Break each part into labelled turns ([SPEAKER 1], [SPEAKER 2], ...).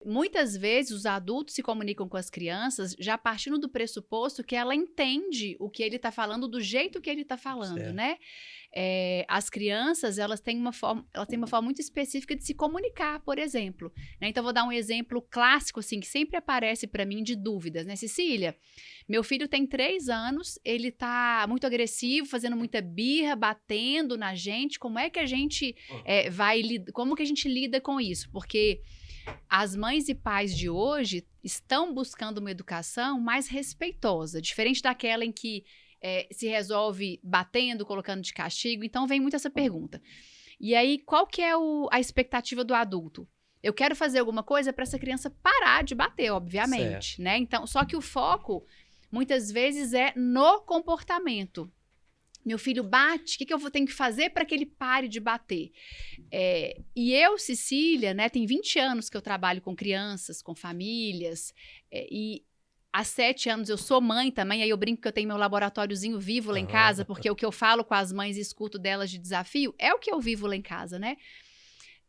[SPEAKER 1] Muitas vezes os adultos se comunicam com as crianças já partindo do pressuposto que ela entende o que ele está falando do jeito que ele está falando,
[SPEAKER 2] Certo.
[SPEAKER 1] né? As crianças, elas têm uma forma muito específica de se comunicar, por exemplo, né? Então, vou dar um exemplo clássico, assim, que sempre aparece para mim de dúvidas, né? Cecília, meu filho tem 3 anos, ele tá muito agressivo, fazendo muita birra, batendo na gente. Como é que a gente como que a gente lida com isso? Porque as mães e pais de hoje estão buscando uma educação mais respeitosa, diferente daquela em que se resolve batendo, colocando de castigo. Então, vem muito essa pergunta. E aí, qual que é a expectativa do adulto? Eu quero fazer alguma coisa para essa criança parar de bater,
[SPEAKER 2] Certo.
[SPEAKER 1] obviamente, né? Então, só que o foco, muitas vezes, é no comportamento. Meu filho bate, o que eu tenho que fazer para que ele pare de bater? E eu, Cecília, né, tem 20 anos que eu trabalho com crianças, com famílias, e há 7 anos eu sou mãe também, aí eu brinco que eu tenho meu laboratóriozinho vivo lá em casa,
[SPEAKER 2] Aham.
[SPEAKER 1] porque o que eu falo com as mães e escuto delas de desafio é o que eu vivo lá em casa, né?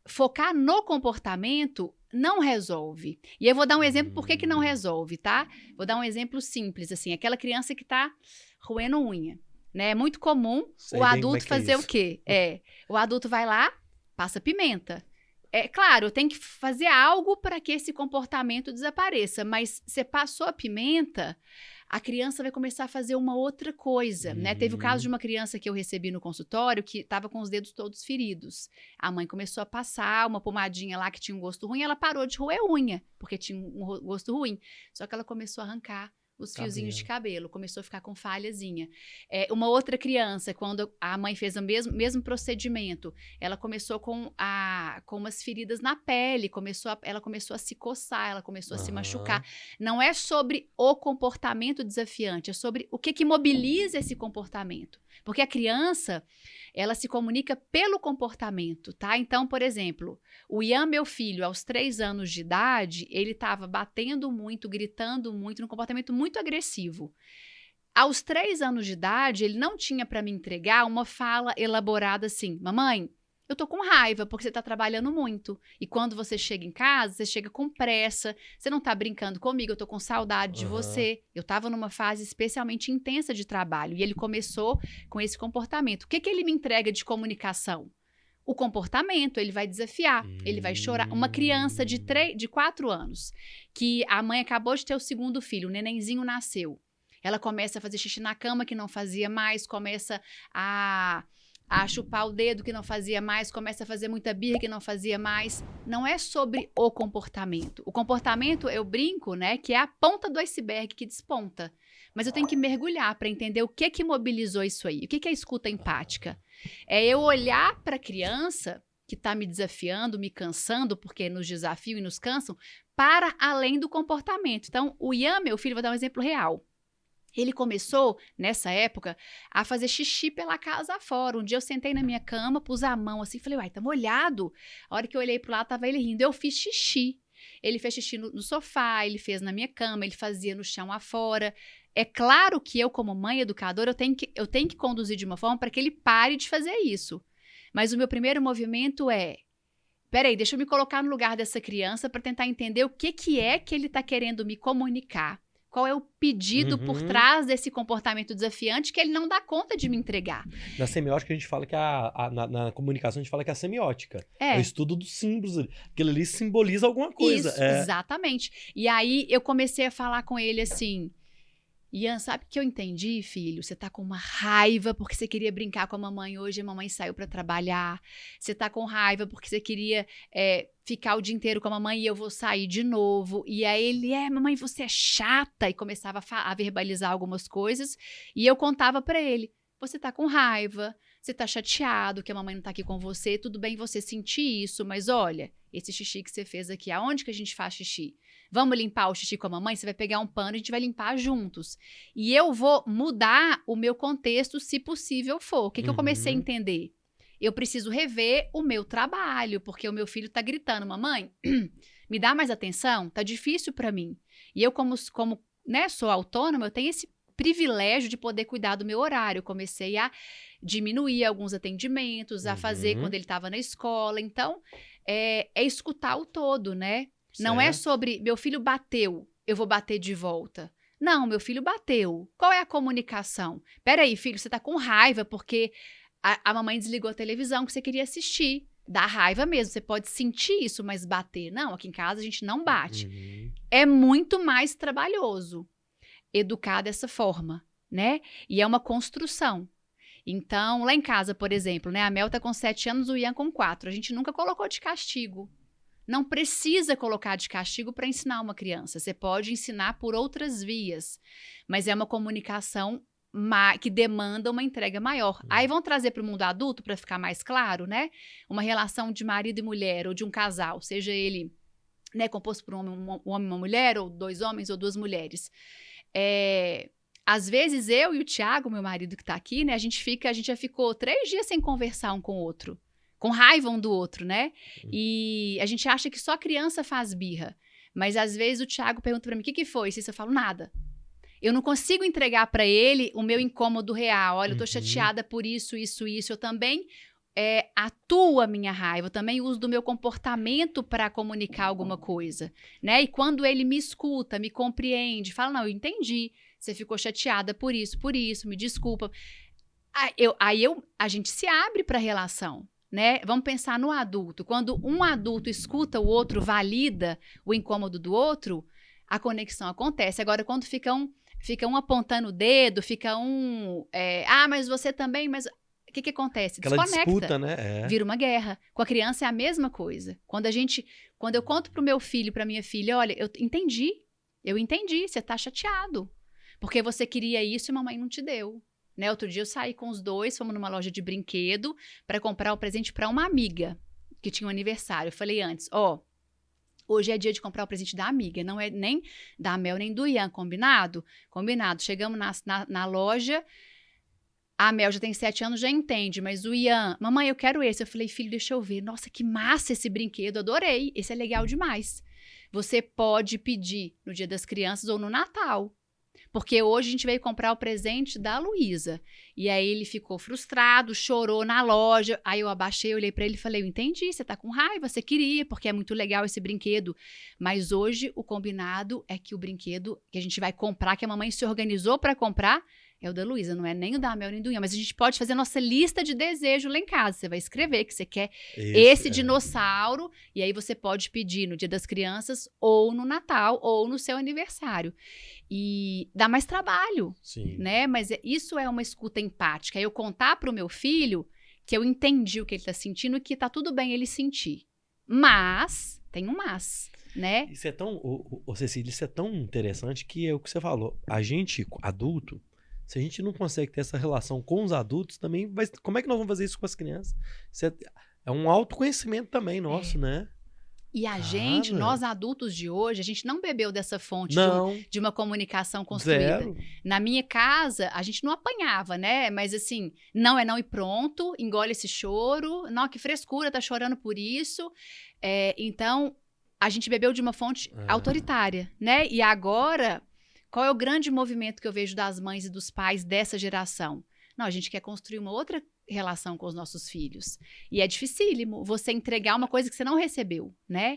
[SPEAKER 1] Focar no comportamento não resolve. E eu vou dar um exemplo por que que não
[SPEAKER 2] Hum.
[SPEAKER 1] resolve, tá? Vou dar um exemplo simples, assim, aquela criança que tá roendo unha, né? É muito comum o
[SPEAKER 2] Sei bem como é
[SPEAKER 1] adulto
[SPEAKER 2] que é
[SPEAKER 1] fazer o
[SPEAKER 2] isso.
[SPEAKER 1] quê? O adulto vai lá, passa pimenta. É claro, eu tenho que fazer algo para que esse comportamento desapareça, mas você passou a pimenta, a criança vai começar a fazer uma outra coisa, né? Teve o caso de
[SPEAKER 2] Uhum.
[SPEAKER 1] uma criança que eu recebi no consultório que estava com os dedos todos feridos. A mãe começou a passar uma pomadinha lá que tinha um gosto ruim, ela parou de roer unha, porque tinha um gosto ruim. Só que ela começou a arrancar os fiozinhos de
[SPEAKER 2] Cabelo.
[SPEAKER 1] cabelo, começou a ficar com falhazinha. Uma outra criança, quando a mãe fez o mesmo procedimento, ela começou com umas feridas na pele, ela começou a se coçar, ela começou a se machucar.
[SPEAKER 2] Aham.
[SPEAKER 1] Não é sobre o comportamento desafiante, é sobre o que mobiliza esse comportamento. Porque a criança, ela se comunica pelo comportamento, tá? Então, por exemplo, o Ian, meu filho, aos 3 anos de idade, ele estava batendo muito, gritando muito, num comportamento muito agressivo. Aos 3 anos de idade, ele não tinha para me entregar uma fala elaborada assim: mamãe, eu tô com raiva porque você tá trabalhando muito. E quando você chega em casa, você chega com pressa, você não tá brincando comigo, eu tô com saudade de
[SPEAKER 2] Aham.
[SPEAKER 1] você. Eu tava numa fase especialmente intensa de trabalho e ele começou com esse comportamento. O que que ele me entrega de comunicação? O comportamento, ele vai desafiar, ele vai chorar. Uma criança
[SPEAKER 2] Hum.
[SPEAKER 1] de 4 anos, que a mãe acabou de ter o segundo filho, o nenenzinho nasceu. Ela começa a fazer xixi na cama que não fazia mais, começa a, a chupar o dedo que não fazia mais, começa a fazer muita birra que não fazia mais. Não é sobre o comportamento. O comportamento, eu brinco, né, que é a ponta do iceberg que desponta. Mas eu tenho que mergulhar para entender o que mobilizou isso aí. O que é a escuta empática? É eu olhar para a criança que está me desafiando, me cansando, porque nos desafiam e nos cansam, para além do comportamento. Então, o Ian, meu filho, vou dar um exemplo real. Ele começou, nessa época, a fazer xixi pela casa afora. Um dia eu sentei na minha cama, pus a mão assim, falei, uai, tá molhado? A hora que eu olhei pro lado, tava ele rindo. Eu fiz xixi. Ele fez xixi no sofá, ele fez na minha cama, ele fazia no chão afora. É claro que eu, como mãe educadora, eu tenho que conduzir de uma forma para que ele pare de fazer isso. Mas o meu primeiro movimento é: peraí, deixa eu me colocar no lugar dessa criança para tentar entender o que é que ele está querendo me comunicar. Qual é o pedido por
[SPEAKER 2] Uhum.
[SPEAKER 1] trás desse comportamento desafiante que ele não dá conta de me entregar?
[SPEAKER 2] Na semiótica a gente fala que na comunicação a gente fala que é a semiótica. É o
[SPEAKER 1] É,
[SPEAKER 2] estudo dos símbolos ali. Aquilo ali simboliza alguma coisa.
[SPEAKER 1] isso,
[SPEAKER 2] É.
[SPEAKER 1] exatamente. E aí eu comecei a falar com ele assim: Ian, sabe o que eu entendi, filho? Você tá com uma raiva porque você queria brincar com a mamãe hoje, a mamãe saiu pra trabalhar. Você tá com raiva porque você queria ficar o dia inteiro com a mamãe e eu vou sair de novo. E aí ele, mamãe, você é chata. E começava a verbalizar algumas coisas. E eu contava pra ele: você tá com raiva, você tá chateado que a mamãe não tá aqui com você. Tudo bem você sentir isso, mas olha, esse xixi que você fez aqui, aonde que a gente faz xixi? Vamos limpar o xixi com a mamãe? Você vai pegar um pano e a gente vai limpar juntos. E eu vou mudar o meu contexto, se possível for. O que eu comecei a
[SPEAKER 2] Uhum.
[SPEAKER 1] entender? Eu preciso rever o meu trabalho, porque o meu filho tá gritando: mamãe, me dá mais atenção? Tá difícil para mim. E eu, como né, sou autônoma, eu tenho esse privilégio de poder cuidar do meu horário. Eu comecei a diminuir alguns atendimentos, a fazer quando
[SPEAKER 2] Uhum.
[SPEAKER 1] ele estava na escola. Então, é escutar o todo, né? Não é sobre, meu filho bateu, eu vou bater de volta. Não, meu filho bateu. Qual é a comunicação? Peraí, filho, você tá com raiva porque a mamãe desligou a televisão que você queria assistir. Dá raiva mesmo, você pode sentir isso, mas bater. Não, aqui em casa a gente não bate. É muito mais trabalhoso educar dessa forma, né? E é uma construção. Então, lá em casa, por exemplo, né? A Mel tá com 7 anos, o Ian com 4. A gente nunca colocou de castigo. Não precisa colocar de castigo para ensinar uma criança. Você pode ensinar por outras vias, mas é uma comunicação que demanda uma entrega maior. Aí vão trazer para o mundo adulto, para ficar mais claro, né? Uma relação de marido e mulher, ou de um casal, seja ele, né, composto por um homem e uma mulher, ou 2 homens ou 2 mulheres. Às vezes eu e o Thiago, meu marido que está aqui, né, a gente já ficou 3 dias sem conversar um com o outro. Com raiva um do outro, né? E a gente acha que só criança faz birra. Mas às vezes o Thiago pergunta pra mim, o que foi? E eu falo, nada. Eu não consigo entregar pra ele o meu incômodo real. Olha, eu tô chateada por isso. Eu também atuo a minha raiva. Eu também uso do meu comportamento pra comunicar alguma coisa, né? E quando ele me escuta, me compreende, fala, não, eu entendi. Você ficou chateada por isso, me desculpa. A gente se abre pra relação. Né? Vamos pensar no adulto. Quando um adulto escuta o outro, valida o incômodo do outro, a conexão acontece. Agora, quando fica um apontando o dedo, fica um... mas você também... Mas o que acontece?
[SPEAKER 2] Aquela
[SPEAKER 1] Desconecta.
[SPEAKER 2] disputa, né?
[SPEAKER 1] Vira uma guerra. Com a criança é a mesma coisa. Quando eu conto pro meu filho, pra minha filha, olha, eu entendi, você tá chateado. Porque você queria isso e a mamãe não te deu. Né? Outro dia eu saí com os 2, fomos numa loja de brinquedo para comprar um presente para uma amiga que tinha um aniversário. Eu falei antes, hoje é dia de comprar o presente da amiga, não é nem da Mel nem do Ian, combinado? Combinado. Chegamos na loja, a Mel já tem 7 anos, já entende, mas o Ian, mamãe, eu quero esse. Eu falei, filho, deixa eu ver. Nossa, que massa esse brinquedo, adorei, esse é legal demais. Você pode pedir no Dia das Crianças ou no Natal. Porque hoje a gente veio comprar o presente da Luísa. E aí ele ficou frustrado, chorou na loja. Aí eu abaixei, olhei pra ele e falei, eu entendi, você tá com raiva, você queria, porque é muito legal esse brinquedo. Mas hoje o combinado é que o brinquedo que a gente vai comprar, que a mamãe se organizou pra comprar, é o da Luísa, não é nem o da Mel nem do Ian. Mas a gente pode fazer a nossa lista de desejo lá em casa. Você vai escrever que você quer esse dinossauro. E aí você pode pedir no Dia das Crianças, ou no Natal, ou no seu aniversário. E dá mais trabalho, né? Mas isso é uma escuta empática. Eu contar pro meu filho que eu entendi o que ele tá sentindo e que tá tudo bem ele sentir. Mas, tem um mas, né?
[SPEAKER 2] Isso é tão, Cecília, isso é tão interessante que é o que você falou. A gente, adulto, se a gente não consegue ter essa relação com os adultos, também como é que nós vamos fazer isso com as crianças? Isso é um autoconhecimento também nosso, né?
[SPEAKER 1] E nós adultos de hoje, a gente não bebeu dessa fonte de uma comunicação construída.
[SPEAKER 2] Zero.
[SPEAKER 1] Na minha casa, a gente não apanhava, né? Mas assim, não é não e pronto, engole esse choro. Não, que frescura, tá chorando por isso. Então, a gente bebeu de uma fonte autoritária, né? E agora, qual é o grande movimento que eu vejo das mães e dos pais dessa geração? Não, a gente quer construir uma outra relação com os nossos filhos. E é dificílimo você entregar uma coisa que você não recebeu, né?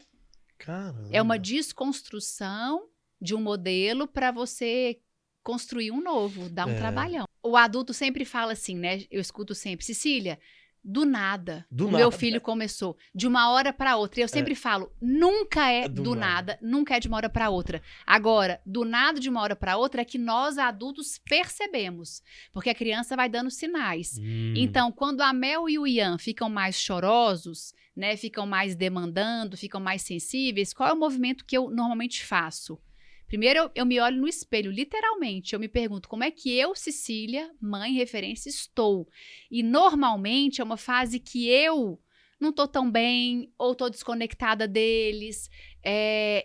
[SPEAKER 2] Caramba.
[SPEAKER 1] É uma desconstrução de um modelo para você construir um novo, dar um trabalhão. O adulto sempre fala assim, né? Eu escuto sempre, Cecília, do nada, meu filho começou de uma hora para outra. E eu sempre falo, nunca é do nada, nunca é de uma hora para outra. Agora, do nada de uma hora para outra é que nós adultos percebemos, porque a criança vai dando sinais. Então, quando a Mel e o Ian ficam mais chorosos, né, ficam mais demandando, ficam mais sensíveis, qual é o movimento que eu normalmente faço? Primeiro, eu me olho no espelho, literalmente. Eu me pergunto como é que eu, Cecília, mãe, referência, estou. E normalmente é uma fase que eu não estou tão bem ou estou desconectada deles.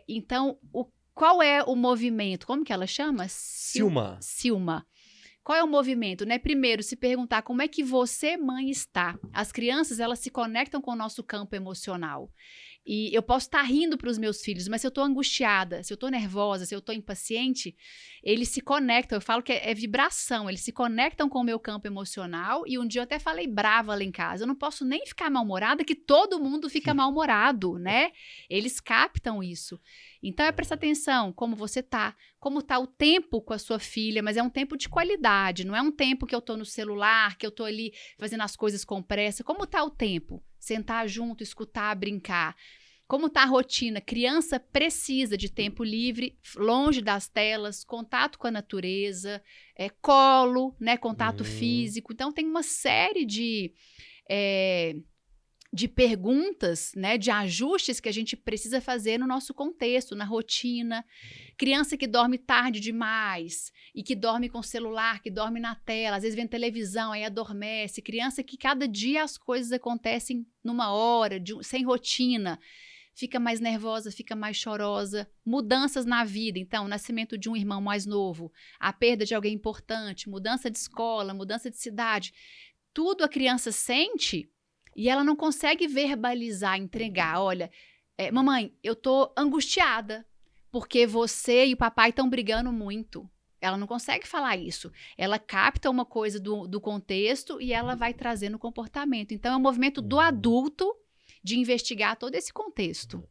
[SPEAKER 1] Então, qual é o movimento? Como que ela chama? Silma. Qual é o movimento, né? Primeiro, se perguntar como é que você, mãe, está. As crianças, elas se conectam com o nosso campo emocional. E eu posso estar rindo para os meus filhos, mas se eu estou angustiada, se eu estou nervosa, se eu estou impaciente, eles se conectam. Eu falo que é vibração, eles se conectam com o meu campo emocional. E um dia eu até falei brava lá em casa. Eu não posso nem ficar mal-humorada, que todo mundo fica mal-humorado, né? Eles captam isso. Então é prestar atenção como você tá, como tá o tempo com a sua filha, mas é um tempo de qualidade, não é um tempo que eu tô no celular, que eu tô ali fazendo as coisas com pressa. Como tá o tempo? Sentar junto, escutar, brincar. Como tá a rotina? Criança precisa de tempo livre, longe das telas, contato com a natureza, colo, né, contato físico. Então tem uma série de perguntas, né, de ajustes que a gente precisa fazer no nosso contexto, na rotina. Criança que dorme tarde demais e que dorme com celular, que dorme na tela, às vezes vê televisão, aí adormece. Criança que cada dia as coisas acontecem numa hora, sem rotina. Fica mais nervosa, fica mais chorosa. Mudanças na vida, então, o nascimento de um irmão mais novo, a perda de alguém importante, mudança de escola, mudança de cidade. Tudo a criança sente. E ela não consegue verbalizar, entregar. Olha, mamãe, eu tô angustiada porque você e o papai estão brigando muito. Ela não consegue falar isso. Ela capta uma coisa do contexto e ela vai trazer no comportamento. Então, é um movimento do adulto de investigar todo esse contexto.